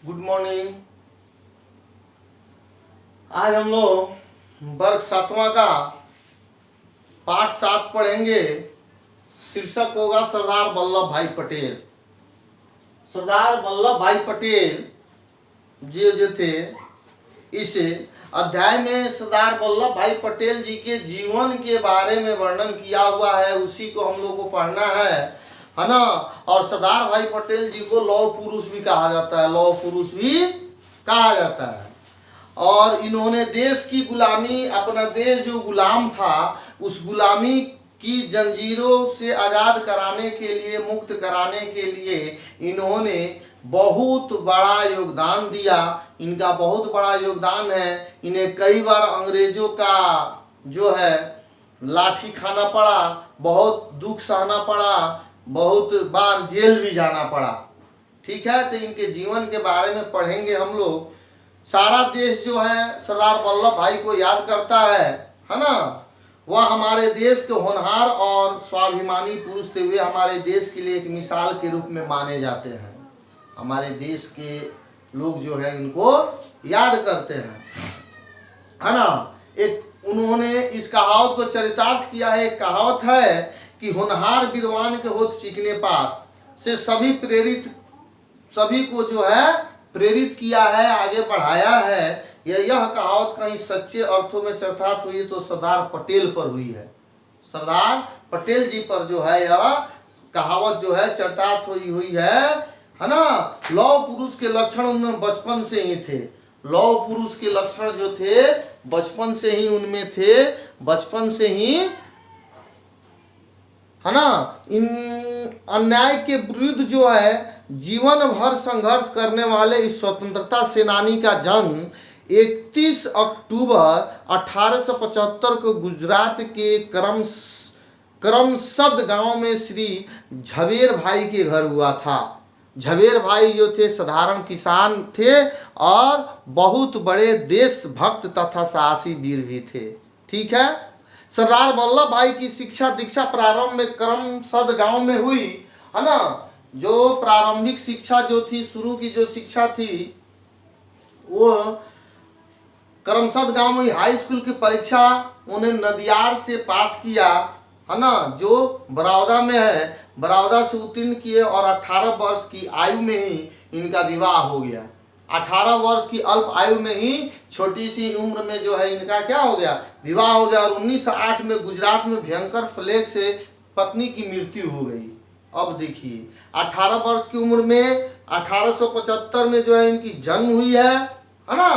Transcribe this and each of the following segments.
Good morning. आज हम लोग वर्ग 7वां का पाठ 7 पढ़ेंगे। शीर्षक होगा सरदार वल्लभ भाई पटेल। सरदार वल्लभ भाई पटेल जो थे, इस अध्याय में सरदार वल्लभ भाई पटेल जी के जीवन के बारे में वर्णन किया हुआ है। उसी को हम लोग को पढ़ना है ना। और सरदार भाई पटेल जी को लौह पुरुष भी कहा जाता है, लौह पुरुष भी कहा जाता है। और इन्होंने देश की गुलामी, अपना देश जो गुलाम था उस गुलामी की जंजीरों से आज़ाद कराने के लिए, मुक्त कराने के लिए इन्होंने बहुत बड़ा योगदान दिया। इनका बहुत बड़ा योगदान है। इन्हें कई बार अंग्रेजों का जो है लाठी खाना पड़ा, बहुत दुख सहना पड़ा, बहुत बार जेल भी जाना पड़ा। ठीक है, तो इनके जीवन के बारे में पढ़ेंगे हम लोग। सारा देश जो है सरदार वल्लभ भाई को याद करता है ना। वह हमारे देश के होनहार और स्वाभिमानी पुरुष थे। वे हमारे देश के लिए एक मिसाल के रूप में माने जाते हैं। हमारे देश के लोग जो है इनको याद करते हैं, है ना। एक उन्होंने इस कहावत को चरितार्थ किया है। एक कहावत है कि होनहार विद्वान के होत चिकने पात से सभी को जो है प्रेरित किया है, आगे बढ़ाया है। यह कहावत कहीं सच्चे अर्थों में चरितार्थ हुई तो सरदार पटेल पर हुई है। सरदार पटेल जी पर जो है यह कहावत जो है चरितार्थ हुई है ना। लौह पुरुष के लक्षण उनमें बचपन से ही थे। लौह पुरुष के लक्षण जो थे बचपन से ही उनमें थे, बचपन से ही, है ना। इन अन्याय के विरुद्ध जो है जीवन भर संघर्ष करने वाले इस स्वतंत्रता सेनानी का जन्म 31 अक्टूबर 1875 को गुजरात के करमसद गांव में श्री झवेर भाई के घर हुआ था। झवेर भाई जो थे साधारण किसान थे और बहुत बड़े देशभक्त तथा साहसी वीर भी थे। ठीक है। सरदार वल्लभ भाई की शिक्षा दीक्षा प्रारंभ में करमसद गांव में हुई, है ना। जो प्रारंभिक शिक्षा जो थी, शुरू की जो शिक्षा थी वो करमसद गांव में हाई स्कूल की परीक्षा उन्हें नदियार से पास किया, है ना, जो बड़ौदा में है। बड़ौदा से उत्तीर्ण किए और 18 वर्ष की आयु में ही इनका विवाह हो गया। 18 वर्ष की अल्प आयु में ही, छोटी सी उम्र में जो है इनका क्या हो गया, विवाह हो गया। और 1908 में गुजरात में भयंकर प्लेग से पत्नी की मृत्यु हो गई। अब देखिए 18 वर्ष की उम्र में 1875 में जो है इनकी जन्म हुई है ना।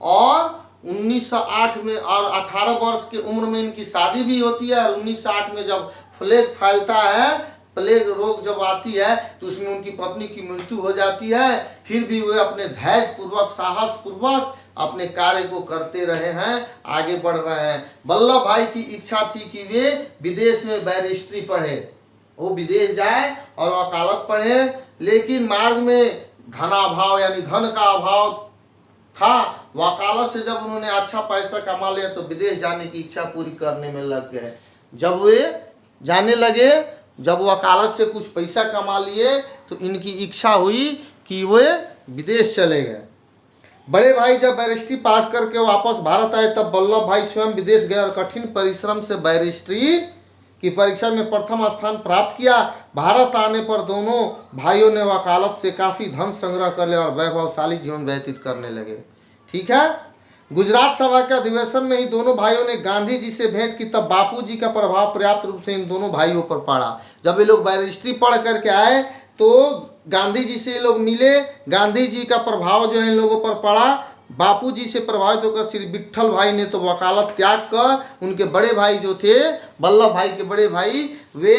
और 1908 में और 18 वर्ष की उम्र में इनकी शादी भी होती है। और 1908 में जब प्लेग फैलता है, प्लेग रोग जब आती है तो उसमें उनकी पत्नी की मृत्यु हो जाती है। फिर भी वे अपने धैर्य पूर्वक, साहस पूर्वक अपने कार्य को करते रहे हैं, आगे बढ़ रहे हैं। वल्लभ भाई की इच्छा थी कि वे विदेश में बैरिस्ट्री पढ़े, वो विदेश जाए और वकालत पढ़े। लेकिन मार्ग में धनाभाव यानी धन का अभाव था। वकालत से जब उन्होंने अच्छा पैसा कमा लिया तो विदेश जाने की इच्छा पूरी करने में लग गए। जब वे जाने लगे, जब वकालत से कुछ पैसा कमा लिए तो इनकी इच्छा हुई कि वे विदेश चले गए। बड़े भाई जब बैरिस्ट्री पास करके वापस भारत आए तब वल्लभ भाई स्वयं विदेश गए और कठिन परिश्रम से बैरिस्ट्री की परीक्षा में प्रथम स्थान प्राप्त किया। भारत आने पर दोनों भाइयों ने वकालत से काफ़ी धन संग्रह कर लिया और वैभवशाली जीवन व्यतीत करने लगे। ठीक है। गुजरात सभा के अधिवेशन में ही दोनों भाइयों ने गांधी जी से भेंट की। तब बापू जी का प्रभाव पर्याप्त रूप से इन दोनों भाइयों पर पड़ा। जब ये लोग बैरिस्ट्री पढ़ करके आए तो गांधी जी से ये लोग मिले। गांधी जी का प्रभाव जो है इन लोगों पर पड़ा। बापू जी से प्रभावित होकर श्री विट्ठल भाई ने तो वकालत त्याग कर उनके बड़े भाई जो थे, वल्लभ भाई के बड़े भाई, वे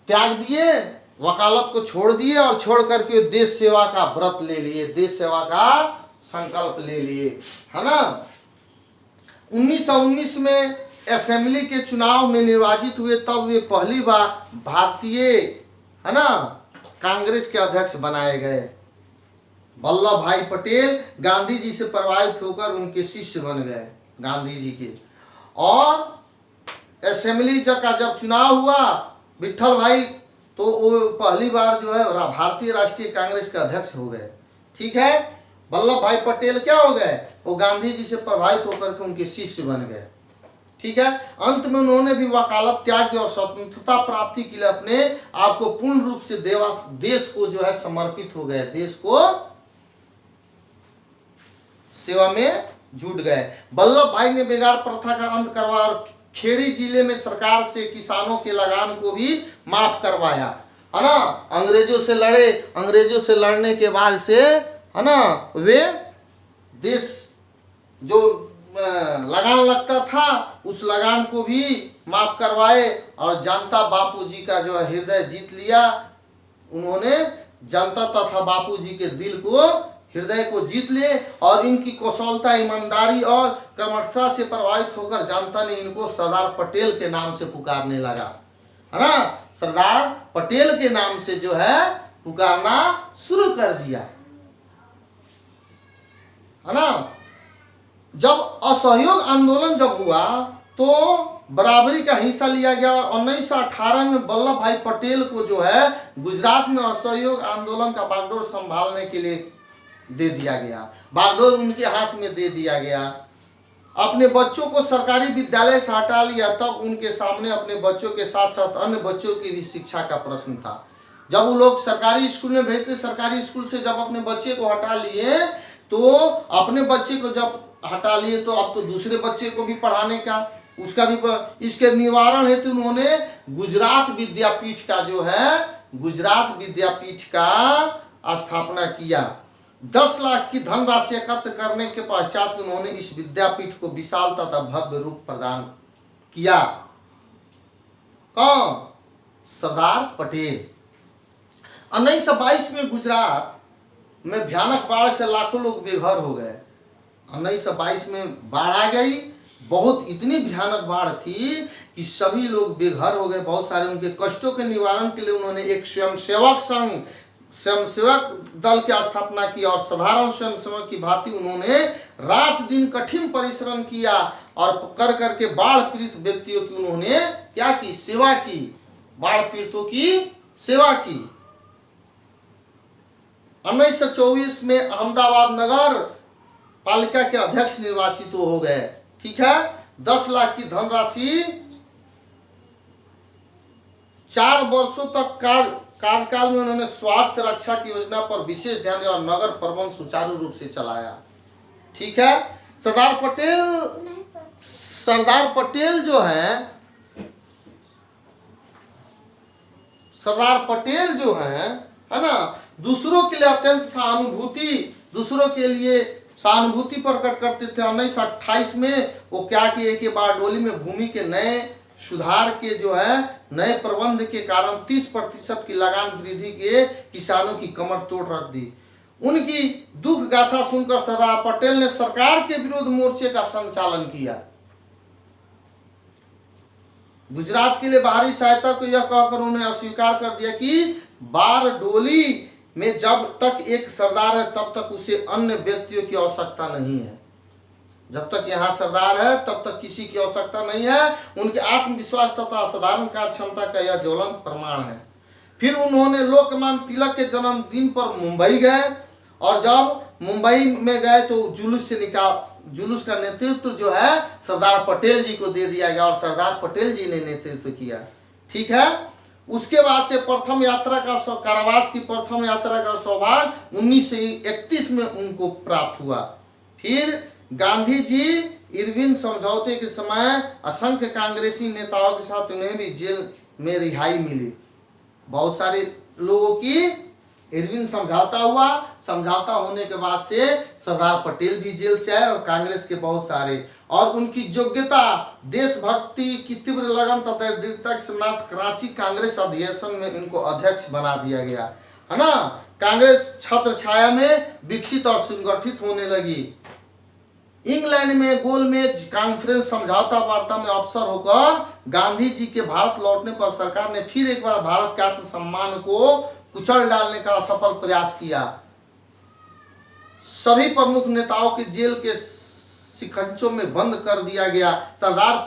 त्याग दिए, वकालत को छोड़ दिए और छोड़ करके देश सेवा का व्रत ले लिए, देश सेवा का संकल्प ले लिए, है ना। 1919 में असेंबली के चुनाव में निर्वाचित हुए। तब वे पहली बार भारतीय, है ना, कांग्रेस के अध्यक्ष बनाए गए। वल्लभ भाई पटेल गांधी जी से प्रभावित होकर उनके शिष्य बन गए गांधी जी के। और असेंबली का जब चुनाव हुआ, विट्ठल भाई तो वो पहली बार जो है भारतीय राष्ट्रीय कांग्रेस के अध्यक्ष हो गए। ठीक है, वल्लभ भाई पटेल क्या हो गए, वो गांधी जी से प्रभावित होकर के उनके शिष्य बन गए। ठीक है, अंत में उन्होंने भी वकालत त्याग और स्वतंत्रता प्राप्ति के लिए अपने आप को पूर्ण रूप से देश को जो है समर्पित हो गए, देश को सेवा में जुट गए। वल्लभ भाई ने बेगार प्रथा का अंत करवा और खेड़ी जिले में सरकार से किसानों के लगान को भी माफ करवाया, है ना। अंग्रेजों से लड़े, अंग्रेजों से लड़ने के बाद से, है ना, वे देश जो लगान लगता था उस लगान को भी माफ करवाए और जनता बापूजी का जो हृदय जीत लिया। उन्होंने जनता तथा बापूजी के दिल को, हृदय को जीत लिए और इनकी कौशलता, ईमानदारी और कर्मठता से प्रभावित होकर जनता ने इनको सरदार पटेल के नाम से पुकारने लगा, है ना। सरदार पटेल के नाम से जो है पुकारना शुरू कर दिया, है ना। जब असहयोग आंदोलन जब हुआ तो बराबरी का हिस्सा लिया गया और 1918 में वल्लभ भाई पटेल को जो है गुजरात में असहयोग आंदोलन का बागडोर संभालने के लिए दे दिया गया, बागडोर उनके हाथ में दे दिया गया। अपने बच्चों को सरकारी विद्यालय से हटा लिया, तब उनके सामने अपने बच्चों के साथ साथ अन्य बच्चों की भी शिक्षा का प्रश्न था। जब वो लोग सरकारी स्कूल में भेजते, सरकारी स्कूल से जब अपने बच्चे को हटा लिए तो अपने बच्चे को जब हटा लिए तो अब तो दूसरे बच्चे को भी पढ़ाने का, उसका भी, इसके निवारण हेतु उन्होंने गुजरात विद्यापीठ का जो है, गुजरात विद्यापीठ का स्थापना किया। 10 लाख की धनराशि एकत्र करने के पश्चात उन्होंने इस विद्यापीठ को विशाल तथा भव्य रूप प्रदान किया। कौन? सरदार पटेल। 1922 में गुजरात में भयानक बाढ़ से लाखों लोग बेघर हो गए। 1922 में बाढ़ आ गई, बहुत इतनी भयानक बाढ़ थी कि सभी लोग बेघर हो गए। बहुत सारे उनके कष्टों के निवारण के लिए उन्होंने एक स्वयंसेवक संघ, स्वयंसेवक दल की स्थापना की और साधारण स्वयंसेवक की भांति उन्होंने रात दिन कठिन परिश्रम किया और कर करके बाढ़ पीड़ित व्यक्तियों की उन्होंने क्या की? सेवा की, बाढ़ पीड़ितों की सेवा की। 1924 में अहमदाबाद नगर पालिका के अध्यक्ष निर्वाचित हो गए। ठीक है, 10 लाख की धनराशि, 4 वर्षों तक कार्यकाल में उन्होंने स्वास्थ्य रक्षा की योजना पर विशेष ध्यान दिया और नगर प्रबंध सुचारू रूप से चलाया। ठीक है, सरदार पटेल जो है, सरदार पटेल जो है ना, दूसरों के लिए अत्यंत सहानुभूति, दूसरों के लिए सहानुभूति प्रकट करते थे। 1928 में वो क्या किए कि बारडोली में भूमि के नए सुधार के जो है नए प्रबंध के कारण 30% की लगान वृद्धि के किसानों की कमर तोड़ रख दी। उनकी दुख गाथा सुनकर सरदार पटेल ने सरकार के विरुद्ध मोर्चे का संचालन किया। गुजरात के लिए बाहरी सहायता को यह कहकर उन्होंने अस्वीकार कर दिया कि बारडोली में जब तक एक सरदार है तब तक उसे अन्य व्यक्तियों की आवश्यकता नहीं है। जब तक यहाँ सरदार है तब तक किसी की आवश्यकता नहीं है। उनके आत्मविश्वास तथा असाधारण कार्य क्षमता का यह ज्वलंत प्रमाण है। फिर उन्होंने लोकमान्य तिलक के जन्मदिन पर मुंबई गए और जब मुंबई में गए तो जुलूस का नेतृत्व जो है सरदार पटेल जी को दे दिया गया और सरदार पटेल जी ने नेतृत्व किया। ठीक है, उसके बाद से प्रथम यात्रा का कारावास की प्रथम यात्रा का सौभाग्य 1931 में उनको प्राप्त हुआ। फिर गांधी जी इरविन समझौते के समय असंख्य कांग्रेसी नेताओं के साथ उन्हें भी जेल में रिहाई मिली। बहुत सारे लोगों की इरविन समझौता हुआ, समझौता होने के बाद से सरदार पटेल भी जेल से आए और कांग्रेस के बहुत सारे, और उनकी योग्यता, देशभक्ति की तीव्र लगन तथा दृढ़ता के साथ कराची कांग्रेस अधिवेशन में इनको अध्यक्ष बना दिया गया, है ना। कांग्रेस छत्र छाया में विकसित और संगठित होने लगी। इंग्लैंड में गोलमेज कॉन्फ्रेंस समझौता वार्ता में अवसर होकर गांधी जी के भारत लौटने पर सरकार ने फिर एक बार भारत के आत्मसम्मान को कुचल डालने का असफल प्रयास किया। सभी प्रमुख नेताओं के जेल के शिकंजों में बंद कर दिया गया। सरदार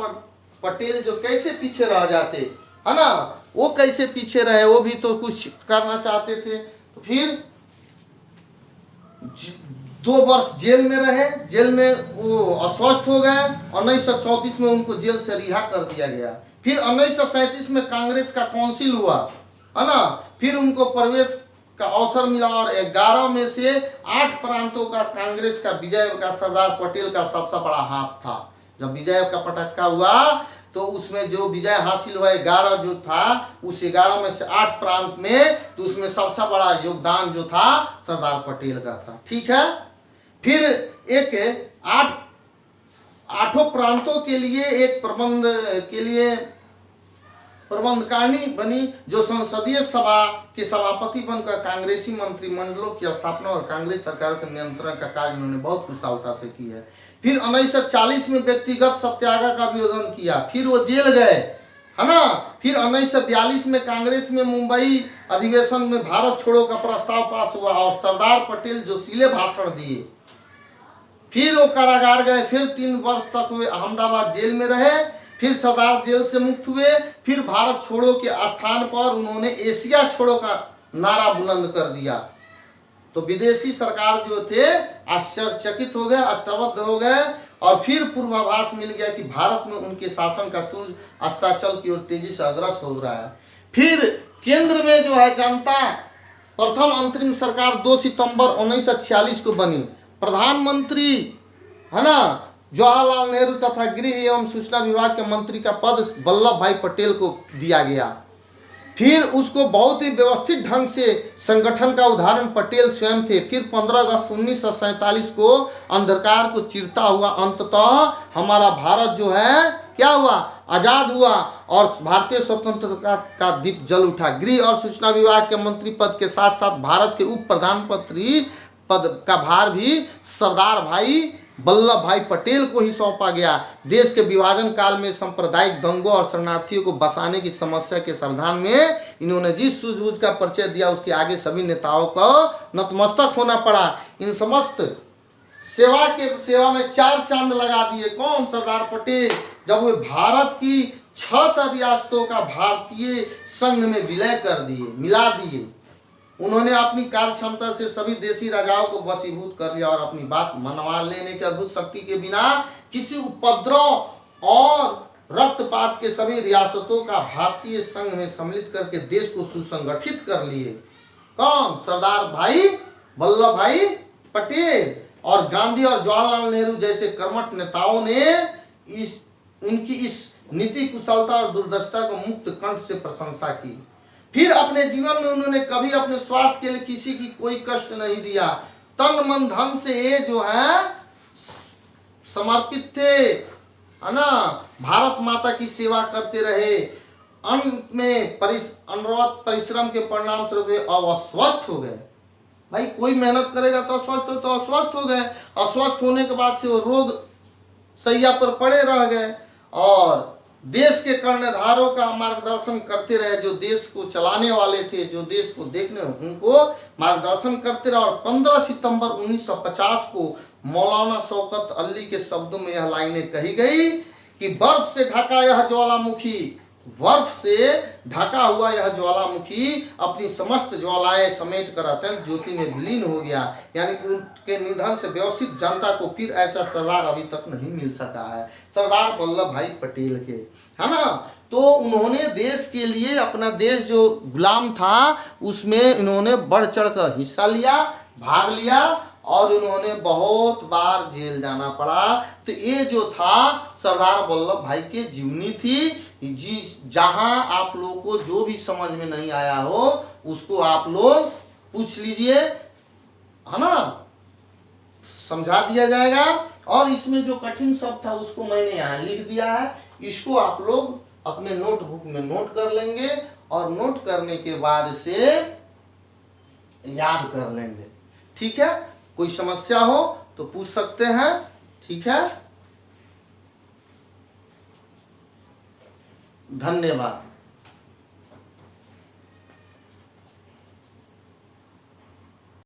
पटेल जो कैसे पीछे रह जाते, है ना, वो कैसे पीछे रहे, वो भी तो कुछ करना चाहते थे। तो फिर 2 वर्ष जेल में रहे, जेल में वो अस्वस्थ हो गए। 1934 में उनको जेल से रिहा कर दिया गया। फिर 1937 में कांग्रेस का काउंसिल हुआ, है ना, फिर उनको प्रवेश का अवसर मिला और 11 में से 8 प्रांतों का कांग्रेस का विजय का सरदार पटेल का सबसे बड़ा हाथ था। जब विजय का पटक्का हुआ तो उसमें जो विजय हासिल हुआ 11 जो था, उस 11 में से 8 प्रांत में, तो उसमें सबसे बड़ा योगदान जो था सरदार पटेल का था। ठीक है, फिर एक 8 प्रांतों के लिए एक प्रबंध के लिए प्रबंधकारिणी बनी, जो संसदीय सभा के सभापति बनकर कांग्रेसी मंत्रिमंडलों की स्थापना और कांग्रेस सरकार के नियंत्रण का कार्य उन्होंने बहुत कुशलता से किया है। फिर 1940 में व्यक्तिगत सत्याग्रह का विरोध किया, फिर वो जेल गए, है ना। फिर 1942 में कांग्रेस में मुंबई अधिवेशन में भारत छोड़ो का प्रस्ताव पास हुआ और सरदार पटेल जोशीले भाषण दिए। फिर वो कारागार गए, फिर 3 वर्ष तक वे अहमदाबाद जेल में रहे। फिर सरदार जेल से मुक्त हुए। फिर भारत छोड़ो के स्थान पर उन्होंने एशिया छोड़ो का नारा बुलंद कर दिया। तो विदेशी सरकार जो थे आश्चर्यचकित हो गए, अस्तबद्ध हो गए और फिर पूर्वाभास मिल गया कि भारत में उनके शासन का सूर्य अस्ताचल की ओर तेजी से अग्रसर हो रहा है। फिर केंद्र में जो है जनता प्रथम अंतरिम सरकार 2 सितंबर 1946 को बनी। प्रधानमंत्री, है ना, जवाहरलाल नेहरू तथा गृह एवं सूचना विभाग के मंत्री का पद वल्लभ भाई पटेल को दिया गया। फिर उसको बहुत ही व्यवस्थित ढंग से संगठन का उदाहरण पटेल स्वयं थे। फिर 15 अगस्त 1947 को अंधकार को चीरता हुआ अंततः हमारा भारत जो है क्या हुआ, आज़ाद हुआ और भारतीय स्वतंत्रता का दीप जल उठा। गृह और सूचना विभाग के मंत्री पद के साथ साथ भारत के उप प्रधानमंत्री पद का भार भी सरदार भाई वल्लभ भाई पटेल को ही सौंपा गया। देश के विभाजन काल में सांप्रदायिक दंगों और शरणार्थियों को बसाने की समस्या के समाधान में इन्होंने जिस सूझबूझ का परिचय दिया उसके आगे सभी नेताओं को नतमस्तक होना पड़ा। इन समस्त सेवा में 4 चांद लगा दिए। कौन? सरदार पटेल। जब वे भारत की 6 रियासतों का भारतीय संघ में विलय कर दिए, मिला दिए। उन्होंने अपनी कार्य क्षमता से सभी देशी राजाओं को वशीभूत कर लिया और अपनी बात मनवा लेने की अद्भुत शक्ति के बिना किसी उपद्रव और रक्तपात के सभी रियासतों का भारतीय संघ में सम्मिलित करके देश को सुसंगठित कर लिए। कौन? सरदार भाई वल्लभ भाई पटेल। और गांधी और जवाहरलाल नेहरू जैसे कर्मठ नेताओं ने उनकी इस नीति कुशलता और दूरदर्शिता को मुक्त कंठ से प्रशंसा की। फिर अपने जीवन में उन्होंने कभी अपने स्वार्थ के लिए किसी की कोई कष्ट नहीं दिया। तन मन धन से ये जो है समर्पित थे, है ना, भारत माता की सेवा करते रहे। अंत में अनवरत परिश्रम के परिणाम स्वरूप वे अस्वस्थ हो गए। भाई कोई मेहनत करेगा तो अस्वस्थ हो गए। अस्वस्थ होने के बाद से वो रोग सैया पर पड़े रह गए और देश के कर्णधारों का मार्गदर्शन करते रहे। जो देश को चलाने वाले थे, जो देश को देखने, उनको मार्गदर्शन करते रहे। और 15 सितंबर 1950 को मौलाना शौकत अली के शब्दों में यह लाइनें कही गई कि बर्फ से ढका यह ज्वालामुखी, बर्फ से ढका हुआ यह ज्वालामुखी अपनी समस्त ज्वालाएं समेट कर अत्यंत ज्योति में विलीन हो गया। यानी उनके निधन से व्यवस्थित जनता को फिर ऐसा सरदार अभी तक नहीं मिल सका है, सरदार वल्लभ भाई पटेल के, है ना। तो उन्होंने देश के लिए, अपना देश जो गुलाम था उसमें इन्होंने बढ़ चढ़ कर हिस्सा लिया, भाग लिया और उन्होंने बहुत बार जेल जाना पड़ा। तो ये जो था सरदार वल्लभ भाई की जीवनी थी जी। जहां आप लोगों को जो भी समझ में नहीं आया हो उसको आप लोग पूछ लीजिए, है ना, समझा दिया जाएगा। और इसमें जो कठिन शब्द था उसको मैंने यहाँ लिख दिया है, इसको आप लोग अपने नोटबुक में नोट कर लेंगे और नोट करने के बाद से याद कर लेंगे। ठीक है, कोई समस्या हो तो पूछ सकते हैं। ठीक है, धन्यवाद।